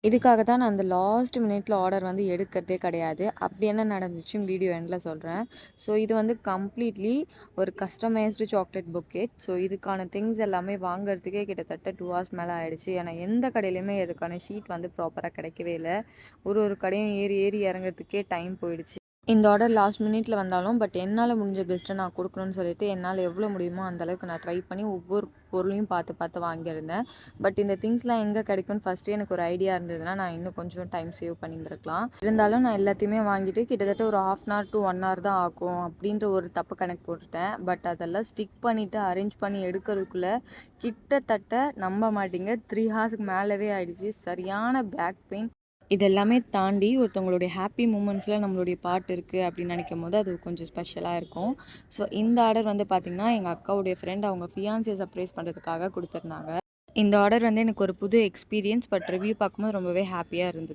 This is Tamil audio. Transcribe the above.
இதுக்காக தான் நான் அந்த லாஸ்ட் மினிட்ல ஆர்டர் வந்து எடுக்கிறதே கிடையாது. அப்படி என்ன நடந்துச்சுன்னு வீடியோ எண்ட்ல சொல்றேன். ஸோ இது வந்து கம்ப்ளீட்லி ஒரு கஸ்டமைஸ்டு சாக்லேட் பொக்கெட். ஸோ இதுக்கான திங்ஸ் எல்லாமே வாங்குறதுக்கே கிட்டத்தட்ட 2 ஹார்ஸ் மேல ஆயிடுச்சு. ஏன்னா எந்த கடையிலயுமே இதுக்கான ஷீட் வந்து ப்ராப்பரா கிடைக்கவே இல்ல. ஒரு கடையும் ஏறி ஏறி இறங்குறதுக்கே டைம் போயிடுச்சு. இந்த ஆர்டர் லாஸ்ட் மினிட்ல வந்தாலும், பட் என்னால முடிஞ்ச பெஸ்ட்ட நான் குடுக்கணும்னு சொல்லிட்டு, என்னால எவ்வளோ முடியுமோ அந்த அளவுக்கு நான் ட்ரை பண்ணி ஒவ்வொரு பொருளையும் பார்த்து பார்த்து வாங்கியிருந்தேன். பட் இந்த திங்ஸ்லாம் எங்க கிடைக்கும்னு ஃபர்ஸ்ட்டே எனக்கு ஒரு ஐடியா இருந்ததுன்னா, நான் இன்னும் கொஞ்சம் டைம் சேவ் பண்ணியிருந்திருக்கலாம். இருந்தாலும் நான் எல்லாத்தையுமே வாங்கிட்டு கிட்டத்தட்ட ஒரு 1/2 அன் ஹவர் டூ 1 ஹவர் தான் ஆகும் அப்படின்ற ஒரு தப்பு கணக்கு போட்டுட்டேன். பட் அதெல்லாம் ஸ்டிக் பண்ணிட்டு அரேஞ்ச் பண்ணி எடுக்கிறதுக்குள்ள கிட்டத்தட்ட நம்ப மாட்டீங்க 3 ஹார்ஸ்க்கு மேலவே ஆயிடுச்சு. சரியான பேக் பெயின். இது எல்லாமே தாண்டி ஒருத்தவங்களுடைய ஹாப்பி மூமெண்ட்ஸில் நம்மளுடைய பார்ட் இருக்குது அப்படின்னு நினைக்கும்போது அது கொஞ்சம் ஸ்பெஷலாக இருக்கும். ஸோ இந்த ஆர்டர் வந்து பார்த்திங்கன்னா, எங்கள் அக்காவுடைய ஃப்ரெண்ட் அவங்க ஃபியான்சியை சர்ப்ரைஸ் பண்ணுறதுக்காக கொடுத்துருந்தாங்க. இந்த ஆர்டர் வந்து எனக்கு ஒரு புது எக்ஸ்பீரியன்ஸ். பட் ரிவ்யூ பார்க்கும்போது ரொம்பவே ஹாப்பியாக இருந்தது.